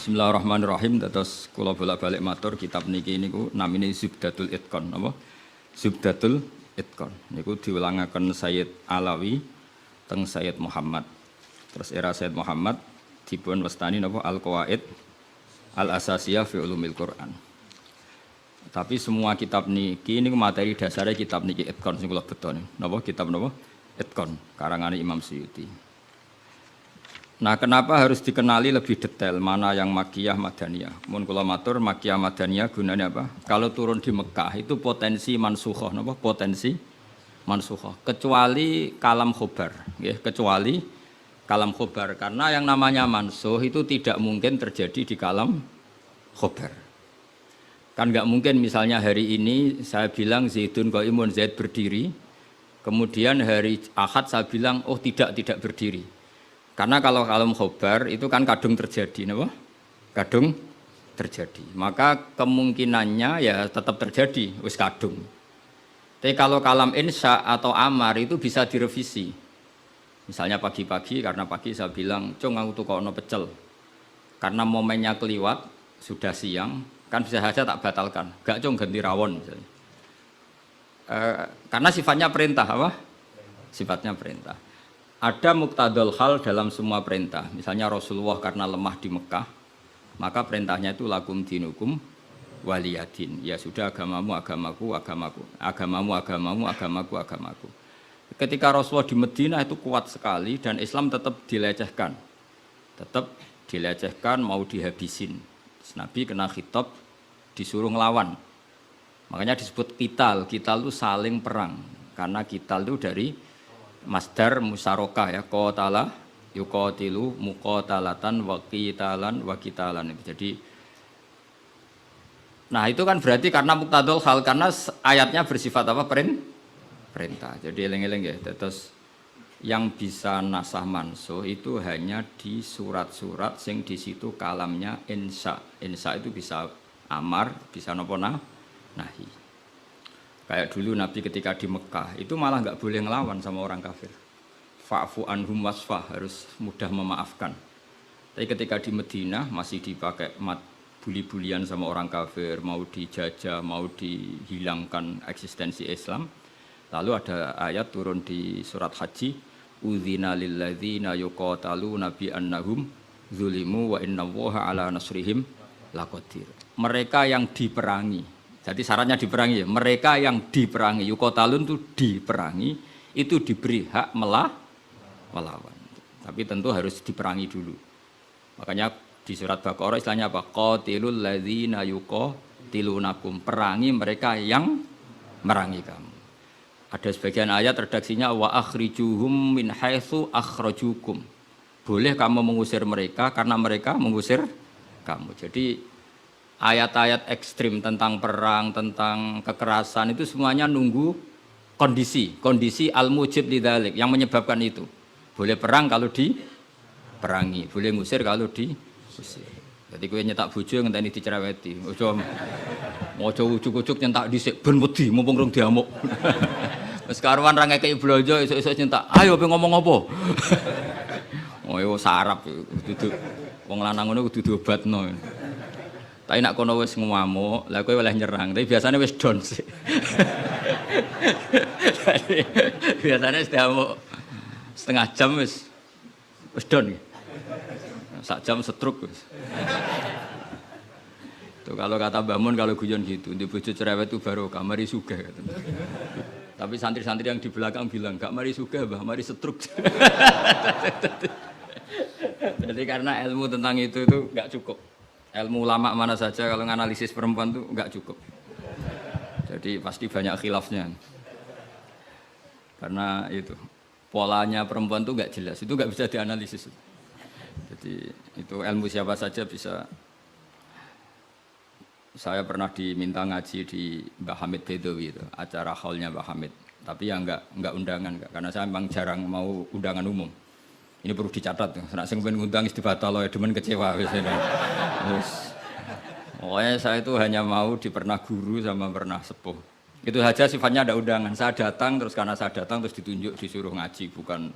Bismillahirrahmanirrahim. Terus kula bolak-balik matur kitab niki niku namine Zubdatul Itqan napa? Zubdatul Itqan. Niku diulangaken Sayyid Alawi teng Sayyid Muhammad. Terus era Sayyid Muhammad dipun wastani napa Al-Qawaid Al-Asasiyah fi Ulumil Quran. Tapi semua kitab niki niku materi dasare kitab niki Itqan sing kula beton. Napa kitab napa? Itqan karangane Imam Suyuti. Nah, kenapa harus dikenali lebih detail mana yang Makkiyah Madaniyah? Mun kula matur Makkiyah Madaniyah gunanya apa? Kalau turun di Mekah itu potensi mansukhoh, napa? Potensi mansukhoh. Kecuali kalam khobar, nggih, kecuali kalam khobar karena yang namanya mansuh itu tidak mungkin terjadi di kalam khobar. Kan nggak mungkin misalnya hari ini saya bilang Zaidun qaimun, Zaid berdiri. Kemudian hari Ahad saya bilang oh tidak berdiri. Karena kalau kalam khobar itu kan kadung terjadi, apa? Kadung terjadi. Maka kemungkinannya ya tetap terjadi, wis kadung. Tapi kalau kalam insya atau amar itu bisa direvisi. Misalnya pagi-pagi karena pagi saya bilang, "Cung aku tukokno pecel." Karena momennya keliwat, sudah siang, kan bisa saja tak batalkan. Gak cung ganti rawon misalnya. Karena sifatnya perintah apa? Sifatnya perintah. Ada muktadul hal dalam semua perintah. Misalnya Rasulullah karena lemah di Mekah, maka perintahnya itu lakum dinukum waliyadin. Ya sudah agamamu, agamaku, agamaku. Agamamu, agamamu, agamaku, agamaku. Ketika Rasulullah di Madinah itu kuat sekali dan Islam tetap dilecehkan. Tetap dilecehkan, mau dihabisin. Nabi kena khitab, disuruh ngelawan. Makanya disebut kital. Kital itu saling perang. Karena kital itu dari masdar musarokah ya, qatala yuqatilu muqatalatan wa qitalan wa qitalan. Jadi nah itu kan berarti karena muktadul hal, karena ayatnya bersifat apa? Perintah. Jadi eling-eling ya. Terus yang bisa nasah mansuh itu hanya di surat-surat sing di situ kalamnya insya. Insya itu bisa amar, bisa napa nahi. Kayak dulu Nabi ketika di Mekah itu malah nggak boleh ngelawan sama orang kafir. Fa'fu anhum wasfah, harus mudah memaafkan. Tapi ketika di Madinah masih dipakai buli-bulian sama orang kafir, mau dijajah, mau dihilangkan eksistensi Islam. Lalu ada ayat turun di surat Haji, udzina lilladzina yuqataluna bi annahum zulimu wa innallaha ala nasrihim laqadir. Mereka yang diperangi. Jadi syaratnya diperangi ya. Mereka yang diperangi, yuqatalun itu diperangi, itu diberi hak melawan. Tapi tentu harus diperangi dulu. Makanya di surat Baqarah istilahnya apa? Qatilul ladzina yuqatilunakum. Perangi mereka yang merangi kamu. Ada sebagian ayat redaksinya wa akhrijuhum min haitsu akhrajukum. Boleh kamu mengusir mereka karena mereka mengusir kamu. Jadi ayat-ayat ekstrim tentang perang, tentang kekerasan itu semuanya nunggu kondisi al-mujib lidzalik yang menyebabkan itu. Boleh perang kalau diperangi, boleh ngusir kalau diusir. Jadi kowe nyetak bojo ngenteni dicereweti. Ojo ujuk-ujuk nyentak dhisik ben wedi mumpung rong diamuk. Wis karuan ra ngekeki blonjo esuk-esuk nyentak. Ayo pe ngomong apa? Oh yo sarap dudu wong lanang ngono kudu diobatno. Tapi nak kono wis ngamuk, lah kowe oleh nyerang. Tapi biasanya wis down sih. Biasanya setiap setengah jam wis down. Sak jam stroke wis. Tuh kalau kata Mbah Mun kalau guyon gitu, di bojo cerewet itu baru mari sugih katanya. Tapi santri-santri yang di belakang bilang, "Enggak mari sugih, Mbah, mari stroke." Jadi karena ilmu tentang itu enggak cukup. Ilmu ulama mana saja kalau menganalisis perempuan itu enggak cukup. Jadi pasti banyak khilafnya. Karena itu polanya perempuan itu enggak jelas, itu enggak bisa dianalisis. Jadi itu ilmu siapa saja bisa. Saya pernah diminta ngaji di Mbah Hamid Bedawi itu, acara haulnya Mbah Hamid. Tapi ya enggak undangan, karena saya memang jarang mau undangan umum. Ini perlu dicatat, nek sing pengen ngundang istibatal ya demen kecewa wis. Pokoknya saya itu hanya mau pernah guru sama pernah sepuh. Itu saja sifatnya ada undangan. Saya datang terus karena saya datang terus ditunjuk disuruh ngaji, bukan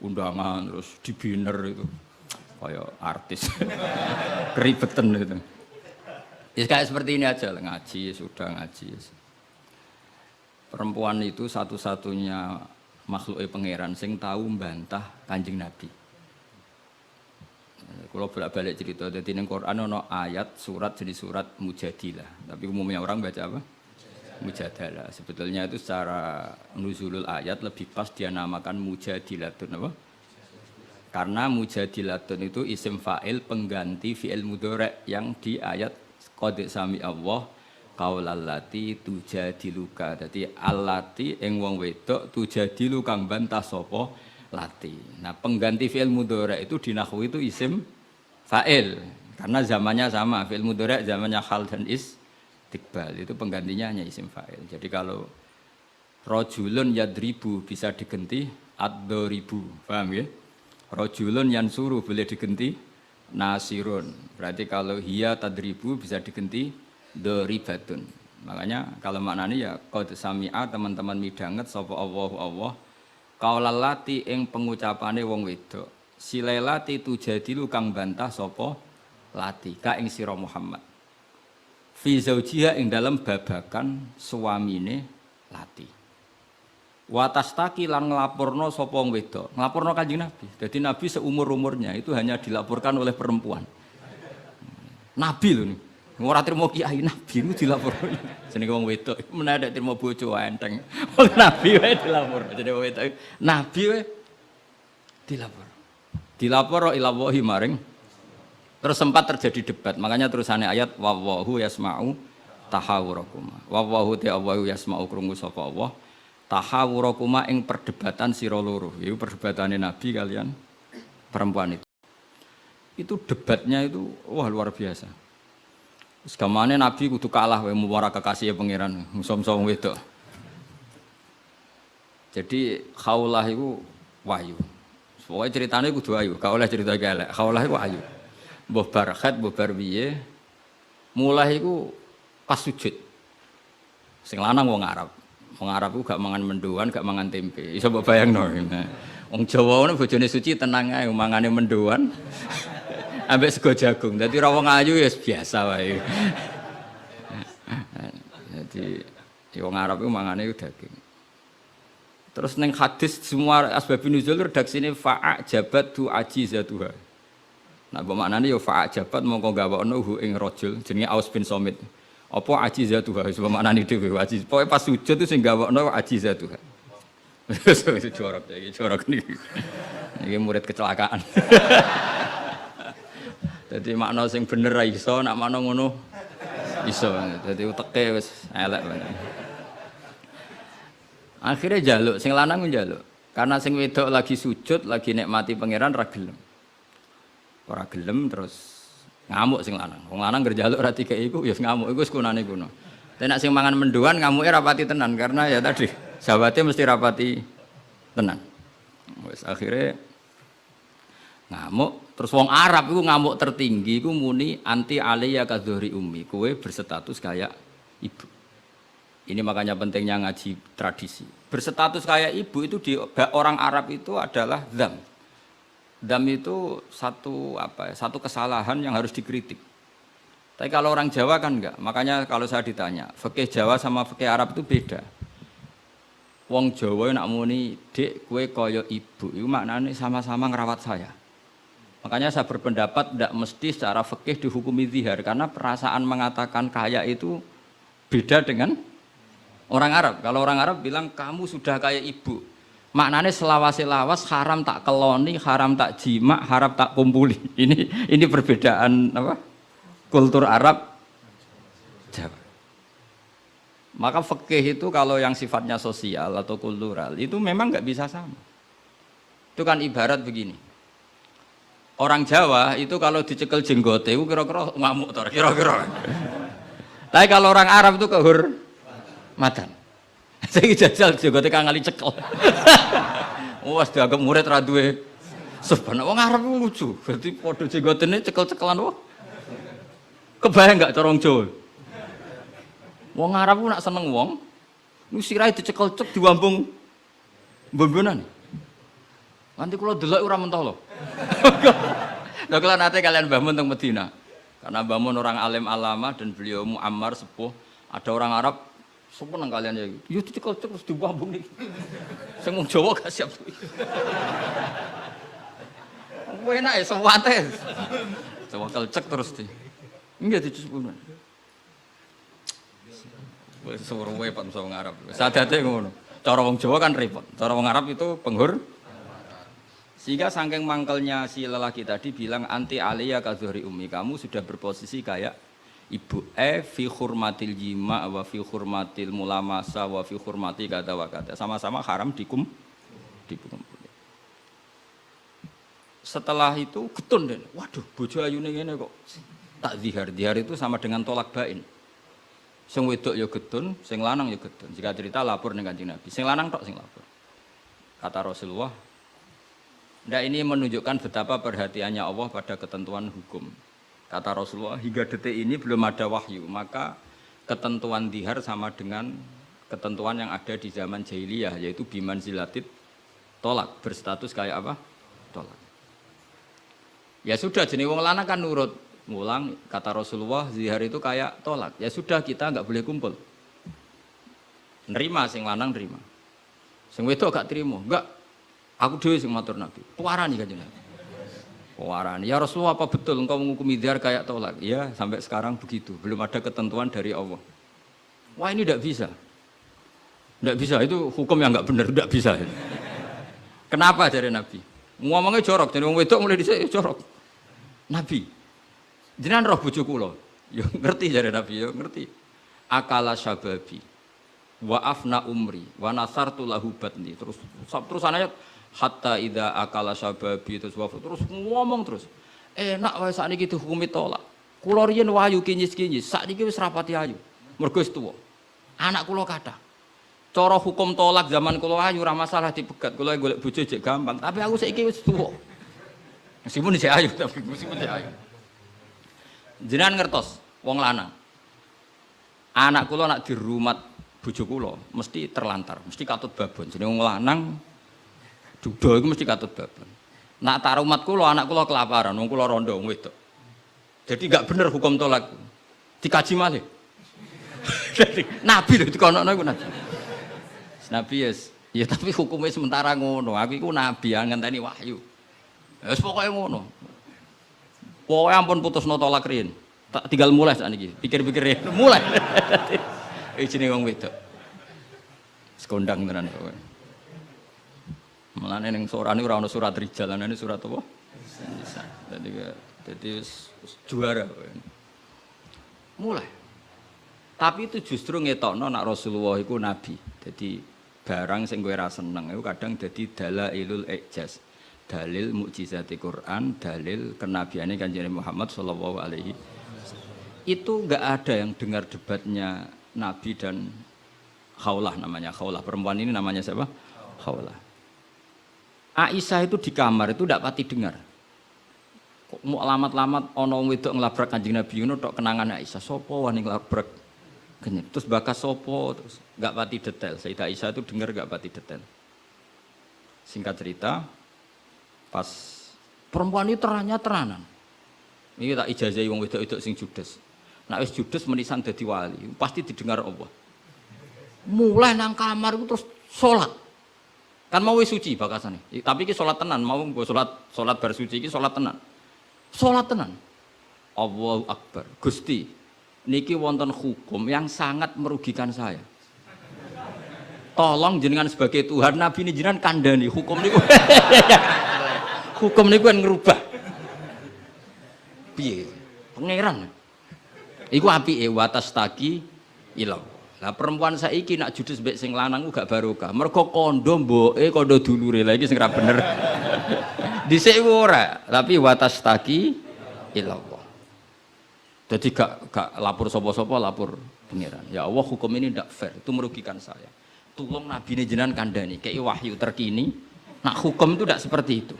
undangan terus di banner itu. kayak artis. Keribetan gitu. Ya kayak seperti ini aja lah, ngaji sudah ngaji. Perempuan itu satu-satunya makhluk pangeran sing tahu membantah Kanjeng Nabi. Kalau bolak-balik cerita, jadi di Quran ada ayat surat jadi surat Mujadilah, tapi umumnya orang baca apa? Mujadalah. Sebetulnya itu secara nuzulul ayat lebih pas dia namakan Mujadilatun apa? Karena Mujadilatun itu isim fa'il pengganti fi'il mudhari' yang di ayat qad sami Allah qaulallati tujadiluka. Dadi allati ing wong wedok tujadilu kang bantah sapa lati. Nah, pengganti fi'il mudhari' itu di nahwu itu isim fa'il karena zamannya sama. Fi'il mudhari' zamannya hal dan istiqbal itu penggantinya hanya isim fa'il. Jadi kalau rajulun yadribu bisa diganti ad-daribu. Paham ya? Rajulun yansuru boleh diganti nasirun. Berarti kalau hiya tadribu bisa diganti doribatun. Makanya kalau maknanya ya qad sami'a teman-teman midanget sapa Allahu Allah qaulallati ing pengucapane wong wedok. Silailati tujadilu kang bantah sapa lati ka ing sira Muhammad. Fi zaujiha ing dalam babakan suamine lati. Watastaki lan nglaporno sapa wong wedok. Nglaporno Kanjeng Nabi. Jadi Nabi seumur-umurnya itu hanya dilaporkan oleh perempuan. Nabi lho nih. Ora trimo kiai Nabi itu dilaporno. Jenenge wong wedok menawa trimo bojo enteng. Wong Nabi wae dilaporno. Jadi wong wedok Nabi wae dilapor. Dilapor ila wahi maring. Terus sempat terjadi debat. Makanya terusannya ayat wallahu yasma'u tahawurakum. Wallahu ta'ala yasma'u krungu sapa Allah. Tahawurakuma ing perdebatan sira loro. Iku perdebatane Nabi kalian perempuan itu. Itu debatnya itu wah luar biasa. Wis gamane Nabi kudu kalah wae muwara kekasih pangeran, musom-som wedok. Jadi khaulah iku wahyu. Pokoke ceritane kudu ayu, gak oleh cerita elek. Khaulah iku ayu. Mbah Barkhat, mbah Barwiye mulai iku pas sujud. Sing lanang wong Arab. Wong Arab ku gak mangan mendoan, gak mangan tempe. Iso mbok bayangno. Wong Jawa ngono bojone suci tenang ae mangane mendoan. Ambek sego jagung. Dadi ra wong ayu ya biasa wae. Jadi wong Arab ku mangane daging. Terus ning hadis semua asbabun nuzul redaksine fa'a jabat tu ajizatuha. Nah, maknane ya fa'a jabat mongko gawakno hu ing rajul jenenge Aus bin Somit. Apa ajizatuha wis maknane dhewe ajiz. Pokoke pas sujud itu sing gawakno ajizatuha. Wis jorok iki, jorok niki. Iki murid kecelakaan. Dadi makna sing bener ra iso, nak makna ngono iso. Dadi uteke wis elek banget. Akhirnya jaluk, sing lanang njaluk. Karena sing wedok lagi sujud, lagi nikmati pangeran ra gelem. Ora gelem terus ngamuk sing lanang. Wong lanang ngerjaluk ra dikeki iku ya ngamuk iku wis kunane kuno. Tapi nek sing mangan mendoan ngamuke rapati tenan karena ya tadi sahabate mesti rapati tenan. Wis akhire ngamuk terus wong Arab iku ngamuk tertinggi iku muni anti alayya kadzuri ummi. Kowe berstatus kayak ibu. Ini makanya pentingnya ngaji tradisi. Berstatus kayak ibu itu di orang Arab itu adalah dzam. Dzam itu satu kesalahan yang harus dikritik. Tapi kalau orang Jawa kan enggak. Makanya kalau saya ditanya, fikih Jawa sama fikih Arab itu beda. Wong Jawa nak muni, "Dek, kowe kaya ibu." Itu maknanya sama-sama ngerawat saya. Makanya saya berpendapat tidak mesti secara fikih dihukumi zihar karena perasaan mengatakan kaya itu beda dengan orang Arab. Kalau orang Arab bilang kamu sudah kayak ibu. Maknanya selawas-selawas haram tak keloni, haram tak jima, haram tak kumpuli. Ini perbedaan apa? Kultur Arab Jawa. Maka fikih itu kalau yang sifatnya sosial atau kultural itu memang nggak bisa sama. Itu kan ibarat begini. Orang Jawa itu kalau dicekel jenggote itu kira-kira ngamuk tor, kira-kira. Tapi kalau orang Arab itu kehormatan. Saya jajal jenggote kang ngali cekel. Wes dianggap murid ra duwe sebenarnya wong Arab lucu. Berarti padha jenggotene cekel-cekelan wae. Kebayang enggak cara wong Jawa? Wong Arab ku nak seneng wong, nu sirahe dicekel-cek diwambung mbombonan. Nanti kula delok ora mentolo. Lho kula nate kalian Mbah Mun teng Medina. Karena Mbah Mun orang alim alama dan beliau muammar sepuh, ada orang Arab seneng kalian ya. Yo dicekel terus diwambung niki. Sing wong Jawa gak siap. Kowe enak ya sewate. Sewakel cek terus di. Enggak dicukup. Wis suruwe Pak wong Arab. Sadate ngono. Cara wong Jawa kan repot. Cara wong Arab itu penghur. Sehingga saking mangkelnya si lelaki tadi bilang anti aliyah kadzuhri ummi, kamu sudah berposisi kayak ibu. Fi hurmatil jima wa fi hurmatil mulamasa wa fi hurmati kata wa kata. Sama-sama haram dikum. Setelah itu getun deh. Waduh, bojo ayune ngene kok. Tak zihar. Zihar itu sama dengan tolak bain. Sing wedok ya getun, sing lanang ya getun. Jika cerita lapor ning Kanjeng Nabi. Sing lanang tok sing lapor. Kata Rasulullah, ndak ini menunjukkan betapa perhatiannya Allah pada ketentuan hukum. Kata Rasulullah, hingga detik ini belum ada wahyu, maka ketentuan zihar sama dengan ketentuan yang ada di zaman jahiliyah, yaitu biman zilatit tolak, berstatus kayak apa? Tolak. Ya sudah, jenis wong lanang kan nurut. Ngulang, kata Rasulullah, zihar itu kayak tolak. Ya sudah, kita enggak boleh kumpul. Nerima, sing lanang nerima. Sing wedok gak terima, enggak. Aku dhewe sing matur Nabi. Puarani Kanjeng Nabi. Puarani. Ya Rasulullah, apa betul engkau menghukumi zihar kayak tolak? Ya, sampai sekarang begitu. Belum ada ketentuan dari Allah. Wah, ini tidak bisa. Tidak bisa, itu hukum yang enggak benar, tidak bisa. Kenapa dari Nabi? Ngomongnya jorok, jadi wong wedok mulai dhisik jorok. Nabi, jenengan roh bojo kula. Yo ngerti jare Nabi, yo ngerti. Akala syababi wa afna umri wa nasartu lahu batni. Terus ayat hatta idza akala syababi terus ngomong terus. Enak wae sakniki dihukumi tolak. Kula riyen wayu kinyis-kinyis, sakniki wis rapati ayu. Mergo wis tuwa. Anak kula kathah. Cara hukum tolak zaman kula ayu ora masalah dipegat. Kula golek bojo jek gampang, tapi aku saiki wis tuwa. Meskipun isih ayu, tapi meskipun isih ayu. Jenengan ngertos wong lanang. Anak kula nak dirumat bojo kula mesti terlantar, mesti katut babon. Jenenge wong lanang duda iku mesti katut babon. Nak tarumat kula anak kula kelaparan, wong kula rondo wong wedok. Jadi enggak bener hukum tolak. Dikaji malih. Jadi Nabi lho dikonokno iku Nabi. Nabi ya tapi hukumnya sementara ngono. Aku iku nabi ngenteni wahyu. Wis pokoke ngono. Pokoke ampun putusno tolak riyen. Tak tinggal mulai sakniki. Pikir-pikir mulai. Jenenge wong wedok. Sekondang tenan kowe. Mulane ning sorane ora ana surat rijal, ana surat apa? Nisa. Jadi juara kowe. Mulai. Tapi itu justru ngetokno nak Rasulullah iku nabi. Jadi barang sing kowe ra seneng iku kadang dadi dalailul ijaz. Dalil mukjizati Quran, dalil kenabiane Kanjeng Muhammad sallallahu alaihi wasallam. Itu enggak ada yang dengar debatnya Nabi dan Khawlah namanya. Khawlah perempuan ini namanya siapa? Khawlah. Aisyah itu di kamar itu enggak pati dengar. Kok mau alamat-alamat ana wong wedok nglabrak Kanjeng Nabi ngono tok kenangan Aisyah. Sopo wani nglabrak? Terus bakas sopo terus enggak pati detail. Sayyidah Aisyah itu dengar enggak pati detail. Singkat cerita, pas perempuan itu teranan. Ini tak ijazahi wong wedok-wedok sing judes. Nek wis judes menisan dadi wali, pasti didengar Allah. Mulai nang kamar itu terus salat. Kan mau wis suci bakasane. Tapi iki salat tenan, mau nggo salat bar suci iki salat tenan. Salat tenan. Allahu Akbar. Gusti, niki wonten hukum yang sangat merugikan saya. Tolong jenengan sebagai Tuhan, Nabi ini jenengan kandhani hukum niku. Hukum niku kan ngerubah. Piye? Pangeran. Iku apike watas taki ilang. Lah perempuan saiki nak judes mbek sing lanang gak barokah. Mergo kondo mboke kondo dulure. Lah iki sing ra bener. Dhisik ora, tapi watas taki ilang. Jadi gak lapor sapa-sapa, lapor pangeran. Ya Allah, hukum ini ndak fair, itu merugikan saya. Tolong Nabi ini jenengan kandhani, kei wahyu terkini. Nah, hukum itu ndak seperti itu.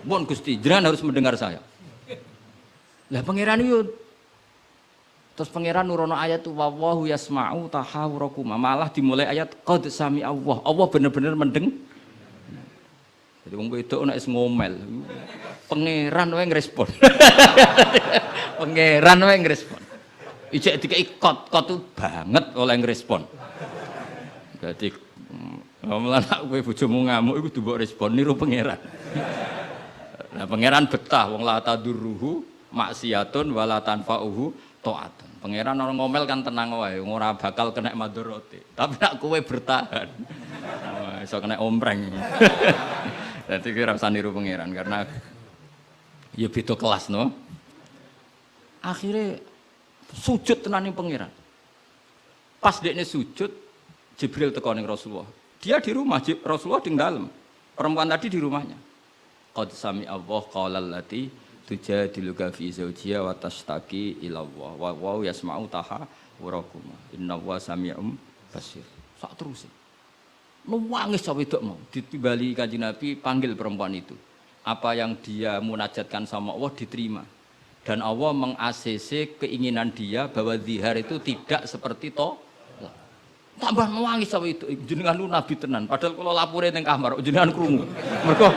Mohon Gusti, jenengan harus mendengar saya. Lah pangeran itu terus pangeran nurono ayat tu wallahu yasma'u tahawurakum. Malah dimulai ayat qad sami Allah. Allah benar-benar mendeng. Jadi wong wedok nek ngomel. Pangeran wae ngrespon. Pangeran wae ngrespon. Ijek dikai kot tuh banget oleh ngrespon. Dadi ngomong anak kowe bojomu ngamuk iku mbok respon niru pangeran. Nah pangeran betah wong la tadurruhu maksiatun wala tanfa'uhu taatun. Pangeran orang ngomel kan tenang wae ora bakal kena madharate. Tapi nek kowe bertahan iso kena ompreng. Dadi kira usah niru pangeran karena ya beda kelas no. Akhirnya sujud tenan ning pangeran. Pas dekne sujud, Jibril teko ning Rasulullah. Dia di rumah, Rasulullah di dalam. Perempuan tadi di rumahnya. Qad sami Allah qala allati tujadiluka fi zawjiha wa tashtaki ila Allah. Wa yasma'u tahawurakuma. Innallaha sami'um basir. Sak terus. Nangis wedok mau ditimbali Kanjeng Nabi panggil perempuan itu. Apa yang dia munajatkan sama Allah diterima. Dan Allah meng-ACC keinginan dia bahwa zihar itu tidak seperti to. Tambah nangis sama itu jenengan lu nabi tenan. Padahal kalau lapure ning kamar jenengan krungu. Mergo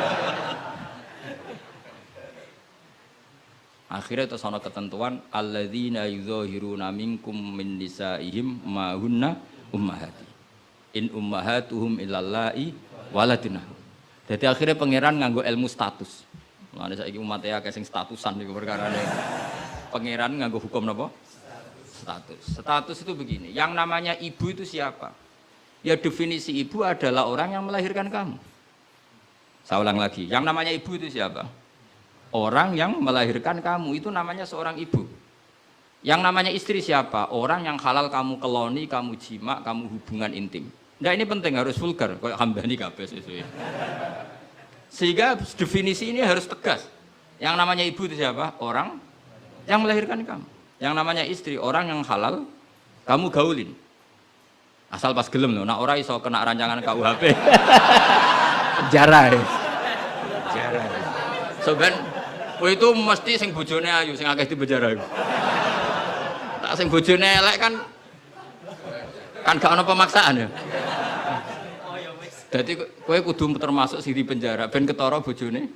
akhirnya itu ana ketentuan alladzina yuzahiruna minkum min nisaihim ma hunna ummahati. In ummahatuhum illallahi waladina. Jadi akhirnya pangeran nganggo ilmu status. Mulane saiki umat e akeh sing statusan niku perkarane. Pangeran nganggo hukum napa? Status. Status itu begini, yang namanya ibu itu siapa? Ya definisi ibu adalah orang yang melahirkan kamu. Saya ulang lagi, yang namanya ibu itu siapa? Orang yang melahirkan kamu, itu namanya seorang ibu. Yang namanya istri siapa? Orang yang halal kamu keloni, kamu jima, kamu hubungan intim. Nah ini penting, harus vulgar, kayak hambani kabeh sesuai. Sehingga definisi ini harus tegas. Yang namanya ibu itu siapa? Orang yang melahirkan kamu. Yang namanya istri, orang yang halal, kamu gaulin. Asal pas gelem loh, nak ora iso kena rancangan KUHP. Penjara. Penjara. Soben, itu mesti sing bojone ayu, sing akeh di penjara. Tak sing bojone elek kan gak ono pemaksaan ya. Jadi kowe kudu termasuk sing di penjara ben ketara bojone.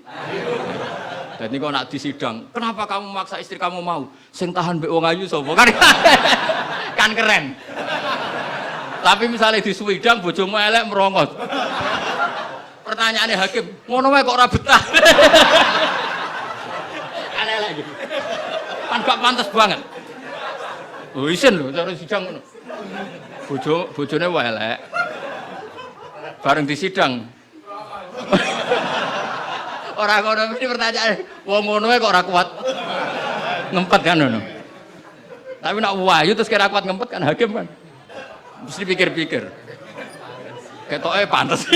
Jadi kok nak disidang, kenapa kamu maksa istri kamu mau? Sing tahan mbek wong ayu sapa? Kan keren. Tapi misalnya disuwidang bojomu elek merongos. Pertanyaannya hakim, ngono wae kok ora betah. Aneh lagi. Kan gak pantes banget. Oh isin lho cara sidang ngono. Bojone wae elek. Bareng disidang. Orang ngono mesti pertanyaan, wong ngono kok ora kuat ngempet kan ngono. Tapi nak wayu terus kira kuat ngempet kan hakim kan. Mesti pikir-pikir. Ketoke pantes.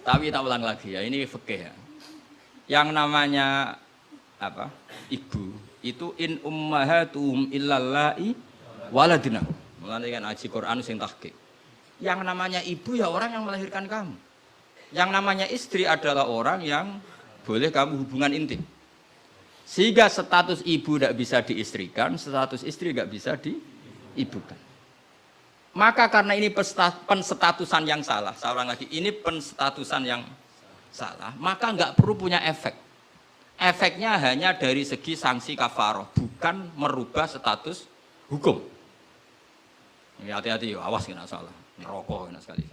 Tapi tak ulang lagi ya, ini fikih ya. Yang namanya apa? Ibu itu in ummahatuhum illallahi waladina. Mulane kan aji Quran sing tahqiq. Yang namanya ibu ya orang yang melahirkan kamu. Yang namanya istri adalah orang yang boleh kamu hubungan intim. Sehingga status ibu tidak bisa diistrikan, status istri tidak bisa diibukan. Maka karena ini penstatusan yang salah, saya ulang lagi, ini penstatusan yang salah, maka nggak perlu punya efek. Efeknya hanya dari segi sanksi kafaroh, bukan merubah status hukum. Hati-hati, awas kena salah. Rokok enak sekali.